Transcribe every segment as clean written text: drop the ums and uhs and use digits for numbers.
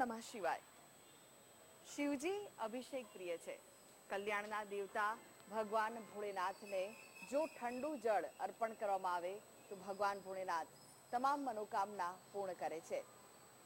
નમઃ શિવાય। શિવજી અભિષેક પ્રિય છે। કલ્યાણના દેવતા ભગવાન ભોળેનાથને જો ઠંડુ જળ અર્પણ કરવામાં આવે તો ભગવાન ભોળેનાથ તમામ મનોકામના પૂર્ણ કરે છે।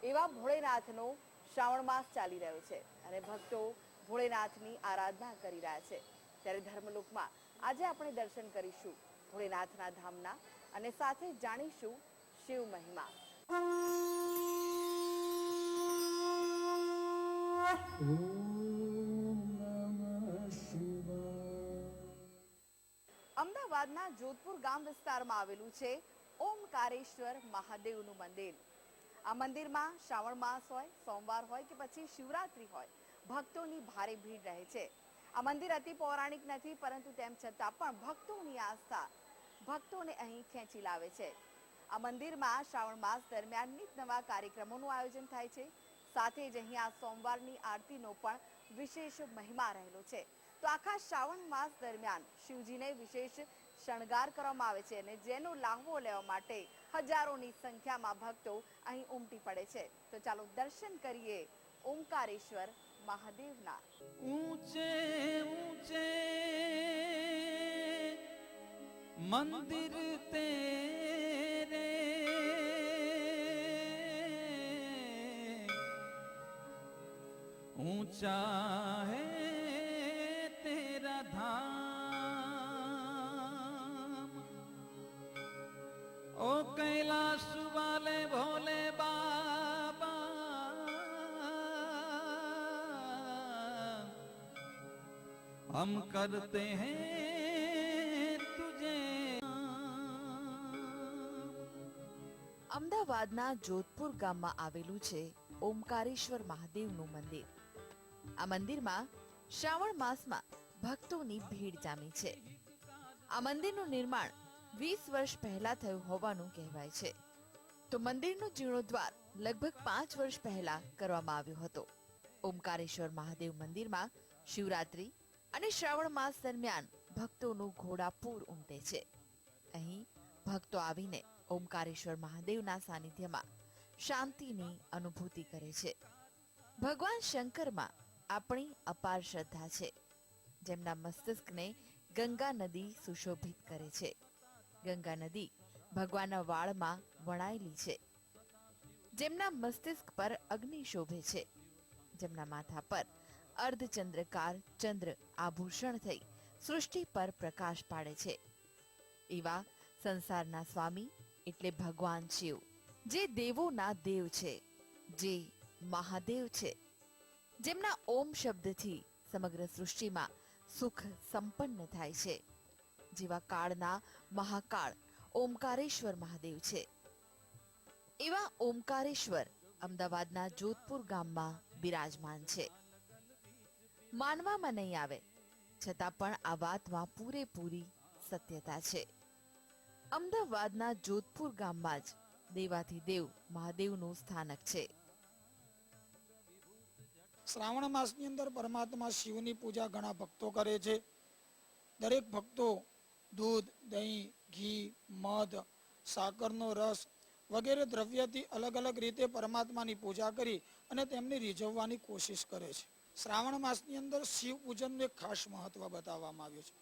એવા ભોળેનાથનો શ્રાવણ માસ ચાલી રહ્યો છે અને ભક્તો ભોળેનાથની આરાધના કરી રહ્યા છે। ત્યારે ધર્મલોકમાં આજે આપણે દર્શન કરીશું ભોળેનાથના ધામના અને સાથે જાણીશું શિવ મહિમા। અમદાવાદના જોધપુર ગામ વિસ્તારમાં આવેલું છે ઓમકારેશ્વર મહાદેવનું મંદિર। આ મંદિરમાં શ્રાવણ માસ હોય, સોમવાર હોય કે પછી શિવરાત્રી હોય, ભક્તોની ભારે ભીડ રહે છે। આ મંદિર અતિ પૌરાણિક નથી, પરંતુ તેમ છતાં પણ ભક્તોની આસ્થા ભક્તોને અહીં ખેંચી લાવે છે। આ મંદિરમાં શ્રાવણ માસ દરમિયાન નિત નવા કાર્યક્રમોનું આયોજન થાય છે। સાથે જ અહીંયા સોમવારની આરતીનો પણ વિશેષ મહિમા રહેલો છે। તો આખા શ્રાવણ માસ દરમિયાન શિવજીને વિશેષ શણગાર કરવામાં આવે છે અને જેનો લાહવો લેવા માટે હજારોની સંખ્યામાં ભક્તો અહીં ઉમટી પડે છે। તો ચાલો દર્શન કરીએ ઓમકારેશ્વર મહાદેવના। ऊंचे ऊंचे मंदिर तेरे ऊंचा है तेरा धाम। ओ कैलाश वाले भोले बाबा, हम करते हैं तुझे। અમદાવાદના જોધપુર ગામમાં આવેલું છે ઓમકારેશ્વર મહાદેવનું મંદિર। આ મંદિરમાં શ્રાવણ માસમાં ભક્તોની ભીડ જામી છે। આ મંદિરનું નિર્માણ 20 વર્ષ પહેલા થયું હોવાનું કહેવાય છે। તો મંદિરનો જીર્ણોદ્ધાર લગભગ 5 વર્ષ પહેલા કરવામાં આવ્યો હતો। ઓમકારેશ્વર મહાદેવ મંદિરમાં શિવરાત્રી અને શ્રાવણ માસ દરમિયાન ભક્તોનું ઘોડાપૂર ઉમટે છે। અહીં ભક્તો આવીને ઓમકારેશ્વર મહાદેવના સાનિધ્યમાં શાંતિની અનુભૂતિ કરે છે। ભગવાન શંકરમાં આપણી અપાર શ્રદ્ધા છે, જેમના મસ્તિષ્કને ગંગા નદી સુશોભિત કરે છે। ગંગા નદી ભગવાનના વાળમાં વણાયેલી છે, જેમના મસ્તિષ્ક પર અગ્નિ શોભે છે, જેમના માથા પર અર્ધચંદ્રકાર ચંદ્ર આભૂષણ થઈ સૃષ્ટિ પર પ્રકાશ પાડે છે। એવા સંસારના સ્વામી એટલે ભગવાન શિવ, જે દેવોના દેવ છે, જે મહાદેવ છે, જેમના ઓમ શબ્દથી સમગ્ર સૃષ્ટિમાં સુખ સંપન્ન થાય છે, જેવા કાળના મહાકાળ ઓમકારેશ્વર મહાદેવ છે। એવા ઓમકારેશ્વર અમદાવાદના જોધપુર ગામમાં બિરાજમાન છે। માનવામાં નહીં આવે છતાં પણ આ વાતમાં પૂરેપૂરી સત્યતા છે। અમદાવાદના જોધપુર ગામમાં જ દેવાધિદેવ મહાદેવનું સ્થાનક છે। શ્રાવણ માસની અંદર પરમાત્મા શિવની પૂજા ઘણા ભક્તો કરે છે। દરેક ભક્તો દૂધ, દહીં, ઘી, મધ, સાકરનો રસ વગેરે દ્રવ્યથી અલગ અલગ રીતે પરમાત્માની પૂજા કરી અને તેમને રીઝવવાની કોશિશ કરે છે। શ્રાવણ માસની અંદર શિવ પૂજનનું એક ખાસ મહત્વ બતાવવામાં આવ્યું છે।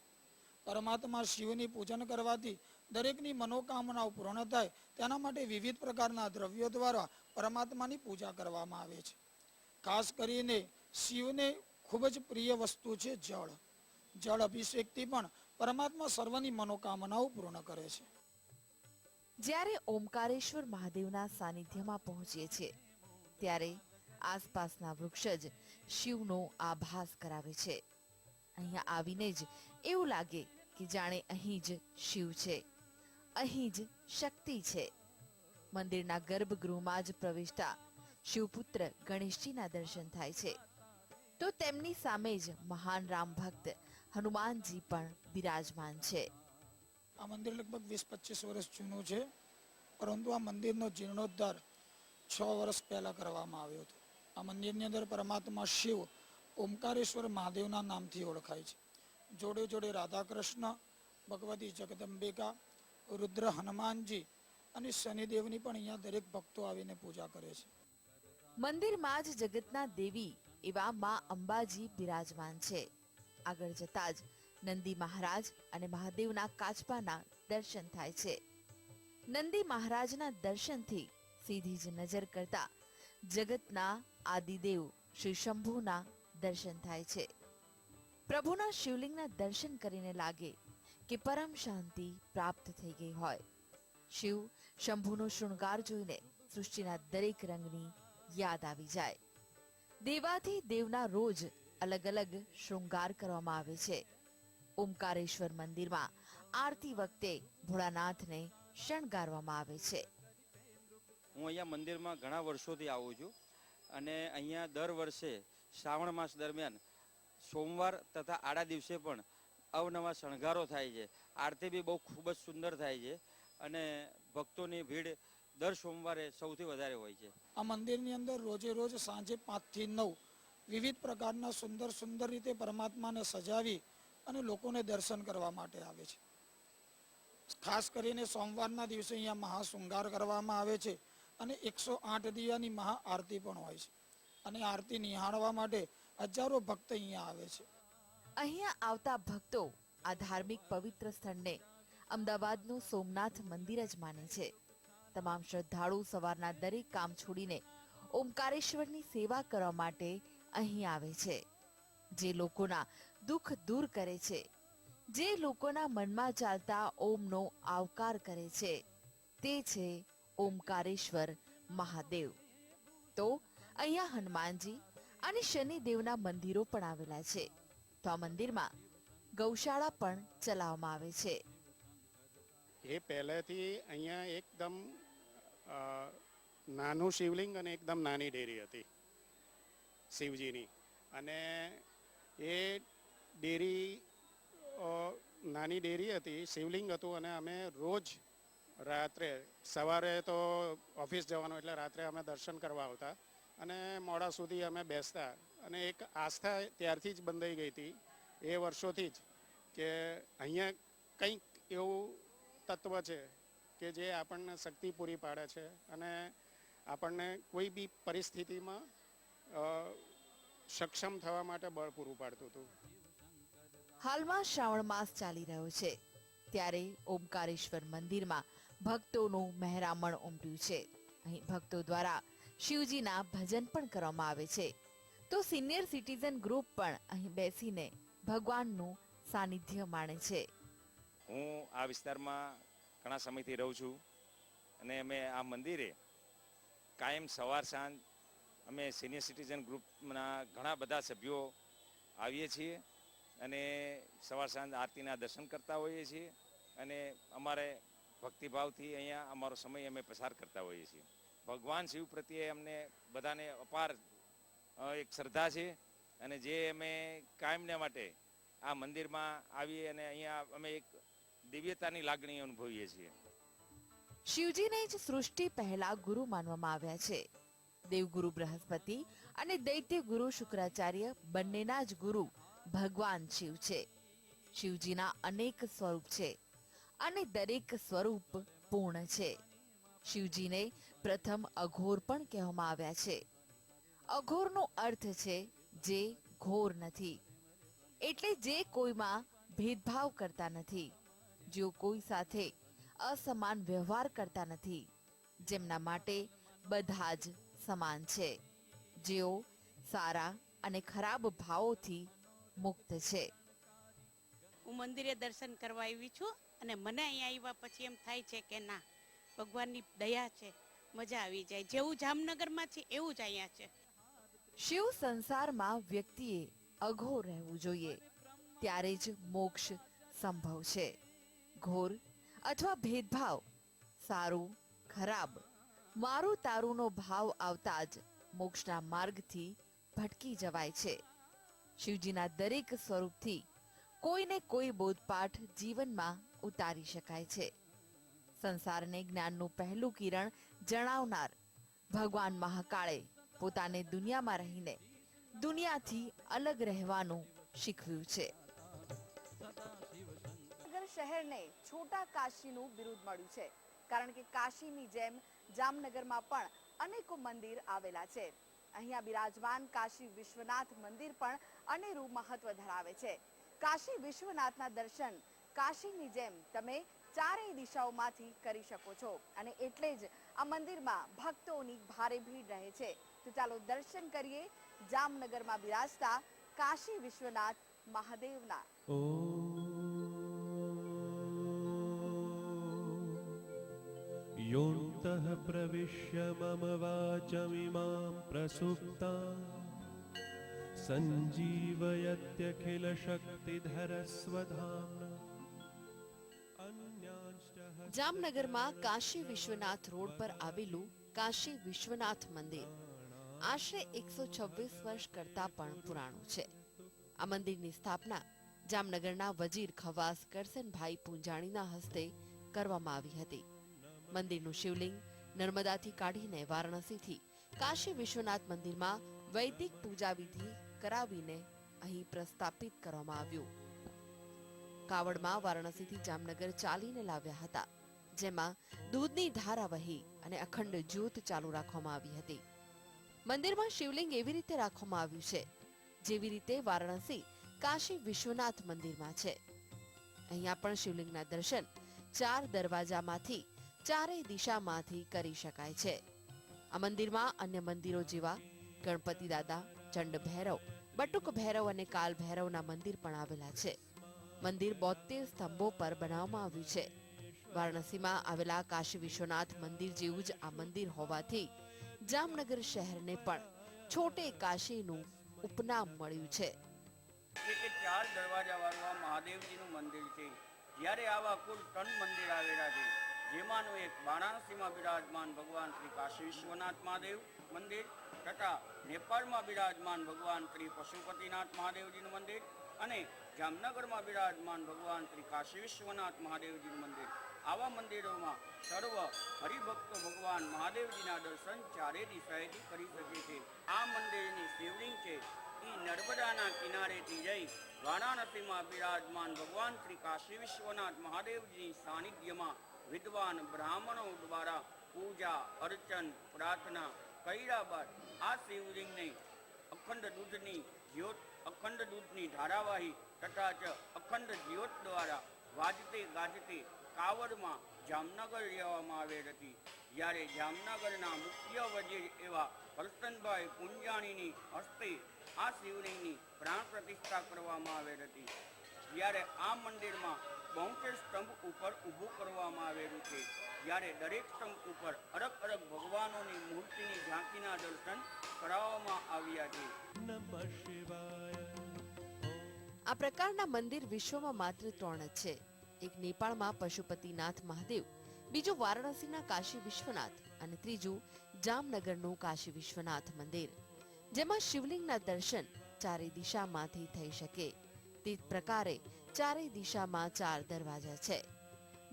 પરમાત્મા શિવની પૂજન કરવાથી દરેકની મનોકામનાઓ પૂર્ણ થાય, તેના માટે વિવિધ પ્રકારના દ્રવ્યો દ્વારા પરમાત્માની પૂજા કરવામાં આવે છે। ખાસ કરીને શિવને ખૂબ જ પ્રિય વસ્તુ છે જળ। જળ અભિષેકથી પણ પરમાત્મા સર્વની મનોકામનાઓ પૂર્ણ કરે છે। જ્યારે ઓમકારેશ્વર મહાદેવના સાનિધ્યમાં પહોંચીએ છીએ ત્યારે આસપાસના વૃક્ષ જ શિવનો આભાસ કરાવે છે। અહીંયા આવીને જ એવું લાગે કે જાણે અહીં જ શિવ છે, અહીં જ શક્તિ છે। મંદિરના ગર્ભગૃહમાં જ પ્રવેશતા શિવપુત્ર ગણેશજીના દર્શન થાય છે, તો તેમની સામે જ મહાન રામ ભક્ત હનુમાનજી પણ બિરાજમાન છે। આ મંદિર લગભગ 20-25 વર્ષ જૂનું છે, પરંતુ આ મંદિરનો જીર્ણોદ્ધાર 6 વર્ષ પહેલા કરવામાં આવ્યો હતો। આ મંદિરની અંદર પરમાત્મા શિવ ઓમકારેશ્વર મહાદેવના નામથી ઓળખાય છે। જોડે જોડે રાધા કૃષ્ણ, ભગવતી જગદંબિકા, રુદ્ર હનુમાનજી અને શનિદેવની પણ અહીંયા દરેક ભક્તો આવીને પૂજા કરે છે। મંદિરમાં જ જગતના દેવી એવા માં અંબાજી બિરાજમાન છે. આગળ જતા જ નંદી મહારાજ અને મહાદેવના કાચબાના દર્શન થાય છે. નંદી મહારાજના દર્શનથી સીધી જ નજર કરતા જગતના આદિદેવ શ્રી શંભુના દર્શન થાય છે. પ્રભુના શિવલિંગના દર્શન કરીને લાગે કે પરમ શાંતિ પ્રાપ્ત થઈ ગઈ હોય. શિવ શંભુનો શૃંગાર જોઈને સૃષ્ટિના દરેક રંગની યાદ આવી જાય. દેવાથી દેવના રોજ અલગ અલગ શૃંગાર કરવામાં આવે છે. ઓમકારેશ્વર મંદિરમાં આરતી વખતે ભોળાનાથને શણગારવામાં આવે છે. હું અહીંયા મંદિરમાં ઘણા વર્ષોથી આવું છું અને અહીંયા દર વર્ષે શ્રાવણ માસ દરમિયાન સોમવાર તથા આડા દિવસે પણ અવનવા શણગારો થાય છે. આરતી બી બહુ ખૂબ જ સુંદર થાય છે અને ભક્તોની ભીડ દર સોમવારે સૌથી વધારે હોય છે. આ મંદિરની અંદર રોજે રોજ સાંજે 5 થી 9 વિવિધ પ્રકારના સુંદર સુંદર રીતે પરમાત્માને સજાવી અને લોકોને દર્શન કરવા માટે આવે છે. ખાસ કરીને સોમવારના દિવસે અહીંયા મહાશૃંગાર કરવામાં આવે છે અને 108 દિયાની મહા આરતી પણ હોય છે અને આરતી નિહાળવા માટે હજારો ભક્ત અહીંયા આવે છે. અહીંયા આવતા ભક્તો આ ધાર્મિક પવિત્ર સ્થળને અમદાવાદનું સોમનાથ મંદિર જ માને છે. તમામ શ્રદ્ધાળુ સવારના દરેક કામ છોડીને ઓમકારેશ્વરની સેવા કરવા માટે અહીં આવે છે. જે લોકોના દુઃખ દૂર કરે છે, જે લોકોના મનમાં ચાલતા ઓમનો આવકાર કરે છે, તે છે ઓમકારેશ્વર મહાદેવ. તો અહીંયા હનુમાનજી અને શનિદેવના મંદિરો પણ આવેલા છે. તો આ મંદિરમાં ગૌશાળા પણ ચલાવવામાં આવે છે. એ પહેલેથી અહીંયા એકદમ નાનું શિવલિંગ અને એકદમ નાની ડેરી હતી શિવજીની. અને એ ડેરી નાની ડેરી હતી, શિવલિંગ હતું અને અમે રોજ રાત્રે સવારે તો ઓફિસ જવાનું એટલે રાત્રે અમે દર્શન કરવા આવતા અને મોડા સુધી અમે બેસતા. અને એક આસ્થા ત્યારથી જ બંધાઈ ગઈ હતી એ વર્ષોથી જ કે અહીંયા કંઈક એવું તત્વ છે કે જે આપણને શક્તિ પૂરી પાડે છે અને આપણને કોઈ બી પરિસ્થિતિમાં સક્ષમ થવા માટે બળ પૂરું પાડતું હતું. હાલમાં શ્રાવણ માસ ચાલી રહ્યો છે ત્યારે ઓમકારેશ્વર મંદિરમાં ભક્તોનું મહેરામણ ઉમટ્યું છે. અહીં ભક્તો દ્વારા શિવજીના ભજન પણ કરવામાં આવે છે. તો સિનિયર સિટીઝન ગ્રુપ પણ અહીં બેસીને ભગવાનનું સાનિધ્ય માણે છે. હું આ વિસ્તારમાં ઘણા સમયથી રહું છું અને અમે આ મંદિરે કાયમ સવાર સાંજ અમે સિનિયર સિટીઝન ગ્રુપના ઘણા બધા સભ્યો આવીએ છીએ અને સવાર સાંજ આરતીના દર્શન કરતા હોઈએ છીએ અને અમારે ભક્તિભાવથી અહીંયા અમારો સમય અમે પસાર કરતા હોઈએ છીએ. ભગવાન શિવ પ્રત્યે અમને બધાને અપાર એક શ્રદ્ધા છે અને જે અમે કાયમને માટે આ મંદિરમાં આવીએ અને અહીંયા અમે એક દિવ્યતાની લાગણી અનુભવીએ છીએ. શિવજીને જ સૃષ્ટિ પહેલા ગુરુ માનવામાં આવ્યા છે. દેવગુરુ બૃહસ્પતિ અને દૈત્ય ગુરુ શુક્રાચાર્ય બંનેના જ ગુરુ ભગવાન શિવ છે. શિવજીના અનેક સ્વરૂપ છે અને દરેક સ્વરૂપ પૂર્ણ છે. શિવજીને પ્રથમ અઘોર પણ કહેવામાં આવ્યા છે. અઘોરનો અર્થ છે જે ઘોર નથી, એટલે જે કોઈમાં ભેદભાવ કરતા નથી, જેઓ કોઈ સાથે અસમાન વ્યવહાર કરતા નથી, જેમના માટે બધા જ સમાન છે, જેઓ સારા અને ખરાબ ભાવોથી મુક્ત છે. હું મંદિરે દર્શન કરવા આવી છું અને મને અહીંયા આવ્યા પછી એમ થાય છે કે ના, ભગવાનની દયા છે, મજા આવી જાય. જેવું જામનગરમાં છે એવું જ અહીંયા છે. શિવ સંસારમાં વ્યક્તિએ અઘોર રહેવું જોઈએ, ત્યારે જ મોક્ષ સંભવ છે. ઘોર અથવા ભેદભાવ, સારું ખરાબ, મારું તારુંનો ભાવ આવતા જ મોક્ષના માર્ગથી ભટકી જવાય છે. શિવજીના દરેક સ્વરૂપથી કોઈને કોઈ બોધપાઠ જીવનમાં ઉતારી શકાય છે. સંસારને જ્ઞાનનું પહેલું કિરણ જણાવનાર ભગવાન મહાકાળે પોતાને દુનિયામાં રહીને દુનિયાથી અલગ રહેવાનું શીખવ્યું છે. જામનગર શહેરને છોટા કાશીનું બિરુદ મળ્યું છે, કારણ કે કાશીની જેમ જામનગરમાં પણ અનેકો મંદિર આવેલા છે. અહીંયા બિરાજમાન કાશી વિશ્વનાથ મંદિર પણ અનેરું મહત્વ ધરાવે છે. કાશી વિશ્વનાથના દર્શન કાશીની જેમ તમે ચારેય દિશાઓમાંથી કરી શકો છો અને એટલે જ આ મંદિરમાં ભક્તોની ભારે ભીડ રહે છે. તો ચાલો દર્શન કરીએ જામનગરમાં બિરાજતા કાશી વિશ્વનાથ મહાદેવના. योऽन्तः प्रविश्य मम वाचमिमां प्रसुप्तां सञ्जीवयत्यखिलशक्तिधरस्वधाम्ना अन्यांश्च જામનગરમાં કાશી વિશ્વનાથ રોડ પર આવેલું કાશી વિશ્વનાથ મંદિર આશરે 126 વર્ષ કરતા પણ પુરાણું છે. આ મંદિરની સ્થાપના જામનગરના વજીર ખવાસ કરસનભાઈ પૂંજાણીના હસ્તે કરવામાં આવી હતી. મંદિરનું શિવલિંગ નર્મદાથી કાઢીને વારાણસીથી કાશી વિશ્વનાથ મંદિરમાં વૈદિક પૂજા વિધિ કરાવીને અહીં પ્રસ્થાપિત કરવામાં આવ્યું. કાવડમાં વારાણસીથી જામનગર ચાલીને લાવ્યા હતા, જેમાં દૂધની ધારા વહી અને અખંડ જ્યોત ચાલુ રાખવામાં આવી હતી. મંદિરમાં શિવલિંગ એવી રીતે રાખવામાં આવ્યું છે જેવી રીતે વારાણસી કાશી વિશ્વનાથ મંદિરમાં છે. અહીંયા પણ શિવલિંગના દર્શન 4 દરવાજામાંથી ચારેય દિશામાંથી કરી શકાય છે. આ મંદિરમાં અન્ય મંદિરો જેવા ગણપતિ દાદા, ચંડ ભૈરવ, બટુક ભૈરવ અને કાલ ભૈરવના મંદિર પણ આવેલા છે. મંદિર 72 સ્તંભો પર બનાવવામાં આવ્યું છે. વારાણસીમાં આવેલા કાશી વિશ્વનાથ મંદિર જેવું જ આ મંદિર હોવાથી જામનગર શહેરને પણ છોટે કાશીનું ઉપનામ મળ્યું છે. એક 4 દરવાજા વાળું આ મહાદેવજીનું મંદિર છે. જ્યારે આવા કુલ 3 મંદિર આવેલા છે, જેમાંનું એક વારાણસીમાં બિરાજમાન ભગવાન શ્રી કાશી વિશ્વનાથ મહાદેવ મંદિર તથા નેપાળમાં બિરાજમાન ભગવાન શ્રી પશુપતિનાથ મહાદેવજીનું મંદિર અને જામનગરમાં બિરાજમાન ભગવાન શ્રી કાશી વિશ્વનાથ મહાદેવજીનું મંદિર. આવા મંદિરોમાં સર્વ હરિભક્તો ભગવાન મહાદેવજીના દર્શન ચારે દિશાએથી કરી શકે છે. આ મંદિરની શિવલિંગ છે એ નર્મદાના કિનારેથી જઈ વારાણસીમાં બિરાજમાન ભગવાન શ્રી કાશી વિશ્વનાથ મહાદેવજીની સાનિધ્યમાં વિદ્વાન બ્રાહ્મણો દ્વારા પૂજા અર્ચન પ્રાર્થના કર્યા બાદ આ શિવલિંગને અખંડ દૂધની ધારાવાહી તથા અખંડ જ્યોત દ્વારા વાજતે ગાજતે કાવડમાં જામનગર લેવામાં આવેલ હતી. જ્યારે જામનગરના મુખ્ય વજીર એવા કરસનભાઈ પૂંજાણીની હસ્તે આ શિવલિંગની પ્રાણ પ્રતિષ્ઠા કરવામાં આવેલ હતી. જ્યારે આ મંદિરમાં 72 સ્તંભ ઉપર ઊભું કરવામાં આવેલું છે. જ્યારે દરેક સ્તંભ ઉપર અલગ અલગ ભગવાનોની મૂર્તિની ઝાંખીના દર્શન કરાવવામાં આવ્યા છે. नमः शिवाय આ પ્રકારના મંદિર વિશ્વમાં માત્ર 3 જ છે. એક નેપાળમાં પશુપતિનાથ મહાદેવ, બીજું વારાણસીના કાશી વિશ્વનાથ અને ત્રીજું જામનગરનું કાશી વિશ્વનાથ મંદિર, જેમાં શિવલિંગના દર્શન ચારે દિશામાંથી થઈ શકે. તે પ્રકારે ચારેય દિશામાં 4 દરવાજા છે.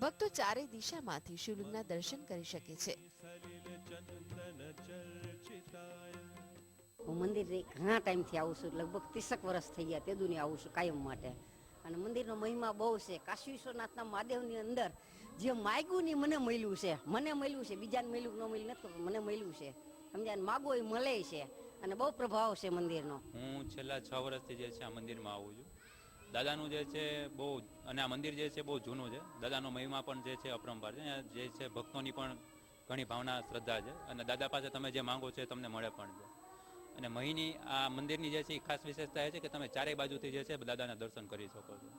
ભક્તો ચારેય દિશામાંથી શિવલિંગના દર્શન કરી શકે છે. હું મંદિરે ઘણા ટાઈમથી આવું છું, લગભગ 30 વર્ષ થઈ ગયા તે દુનિયા આવું છું કાયમ માટે. અને મંદિરનો મહિમા બહુ છે. કાશી વિશ્વનાથના મહાદેવની અંદર જે માગ્યું ને મને મળ્યું છે, બીજાને મળ્યું ન મળ્યું નથી, મને મળ્યું છે. સમજ્યા? માગો એ મળે છે અને બહુ પ્રભાવ છે મંદિરનો. હું છેલ્લા 6 વર્ષથી જે છે આ મંદિરમાં આવું છું. દાદાનું જે છે બહુ, અને આ મંદિર જે છે બહુ જૂનું છે. દાદાનો મહિમા પણ જે છે અપરંપાર છે. જે છે ભક્તોની પણ ઘણી ભાવના શ્રદ્ધા છે અને દાદા પાસે તમે જે માંગો છો તમને મળે પણ છે. અને મહીની આ મંદિરની જે છે ખાસ વિશેષતા એ છે કે તમે ચારે બાજુથી જે છે દાદાના દર્શન કરી શકો છો.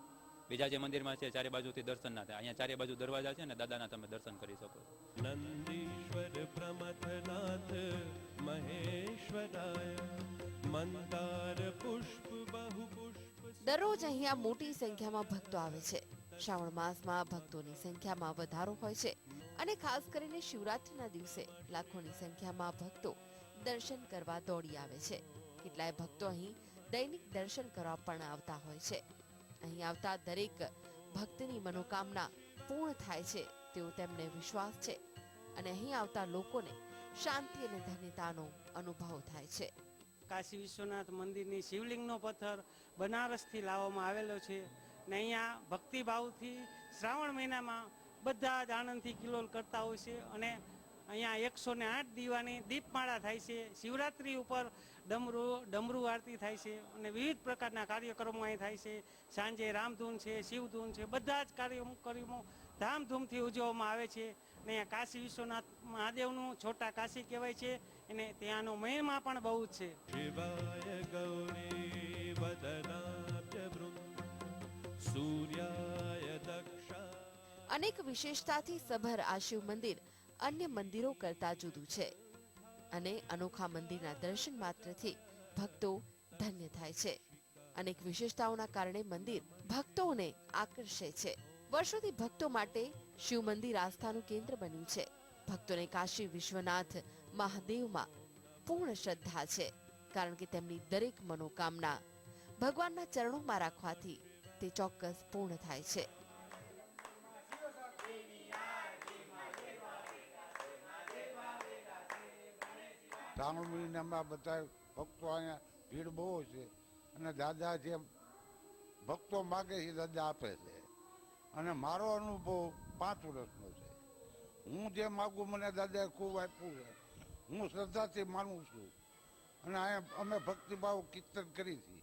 બીજા જે મંદિરમાં છે ચારે બાજુથી દર્શન ના થાય, અહીંયા ચારે બાજુ દરવાજા છે ને દાદાના તમે દર્શન કરી શકો છો. नन्दीश्वर प्रमथनाथ महेश्वराय मंदार पुष्प बहु पुष्प દરરોજ અહીંયા મોટી સંખ્યામાં ભક્તો આવે છે. શ્રાવણ માસમાં ભક્તોની સંખ્યામાં વધારો હોય છે અને ખાસ કરીને શિવરાત્રીના દિવસે લાખોની સંખ્યામાં ભક્તો દર્શન કરવા દોડી આવે છે. કેટલાય ભક્તો અહીં દૈનિક દર્શન કરવા પણ આવતા હોય છે. અહીં આવતા દરેક ભક્તની મનોકામના પૂર્ણ થાય છે તેવો તેમને વિશ્વાસ છે અને અહીં આવતા લોકોને શાંતિ અને ધન્યતાનો અનુભવ થાય છે. કાશી વિશ્વનાથ મંદિરની શિવલિંગનો પથ્થર બનારસથી લાવવામાં આવેલો છે ને અહીંયા ભક્તિભાવથી શ્રાવણ મહિનામાં બધા જ આનંદથી કિલોલ કરતા હોય છે અને અહીંયા 108 દીવાની દીપમાળા થાય છે. શિવરાત્રી ઉપર ડમરૂ આરતી થાય છે અને વિવિધ પ્રકારના કાર્યક્રમો અહીં થાય છે. સાંજે રામધૂન છે, શિવધૂન છે, બધા જ કાર્યક્રમો ધામધૂમથી ઉજવવામાં આવે છે. અને અહીંયા કાશી વિશ્વનાથ મહાદેવનું છોટા કાશી કહેવાય છે અને ત્યાંનો મહિમા પણ બહુ જ છે. શિવાય ગૌરી વદનાબ્જવૃંદ સૂર્યાય દક્ષા. અનેક વિશેષતાથી સભર આ શિવ મંદિર અન્ય મંદિરો કરતા જુદું છે અને અનોખા મંદિરના દર્શન માત્રથી ભક્તો ધન્ય થાય છે. અનેક વિશેષતાઓના કારણે મંદિર ભક્તોને આકર્ષે છે. વર્ષોથી ભક્તો માટે શિવ મંદિર આસ્થાનું કેન્દ્ર બન્યું છે. ભક્તોને કાશી વિશ્વનાથ મહાદેવમાં પૂર્ણ શ્રદ્ધા છે, કારણ કે તેમની દરેક મનોકામના ભગવાનના ચરણોમાં રાખવાથી તે ચોક્કસ પૂર્ણ થાય છે. શ્રાવણ મહિનામાં બધા ભક્તો અહીંયા ભીડ બહુ છે અને દાદા જે ભક્તો માગે છે દાદા આપે છે. અને મારો અનુભવ 5 વર્ષનો છે. હું જે માગું મને દાદાએ ખૂબ આપ્યું છે. હું શ્રદ્ધાથી માનું છું અને અહીંયા અમે ભક્તિભાવ કીર્તન કરી છે.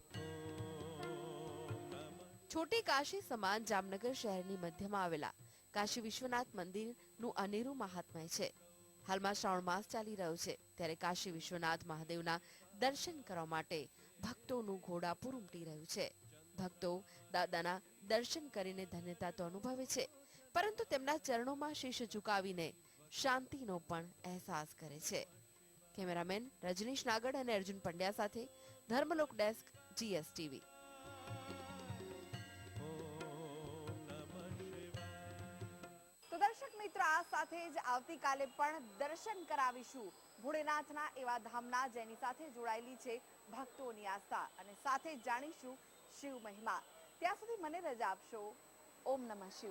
છોટી કાશી સમાન જામનગર શહેરની મધ્યમાં આવેલા કાશી વિશ્વનાથ મંદિરનું અનેરું મહાત્મ્ય છે. હાલમાં શ્રાવણ માસ ચાલી રહ્યો છે, ત્યારે કાશી વિશ્વનાથ મહાદેવના દર્શન કરવા માટે ભક્તોનું ઘોડાપૂર ઉમટી રહ્યું છે. ભક્તો દાદાના દર્શન કરીને ધન્યતા તો અનુભવે છે, પરંતુ તેમના ચરણોમાં શીશ ઝુકાવીને શાંતિનો પણ અહેસાસ કરે છે. કેમેરામેન રજનીશ નાગડ અને અર્જુન પંડ્યા સાથે ધર્મલોક ડેસ્ક GSTV. તો દર્શક મિત્રો, આ સાથે જ આવતીકાલે પણ દર્શન કરાવીશું ભોળેનાથના એવા ધામના, જેની સાથે જોડાયેલી છે ભક્તોની આસ્થા, અને સાથે જ જાણીશું શિવ મહિમા. ત્યાં સુધી મને રજા આપશો. ઓમ નમઃ શિવાય.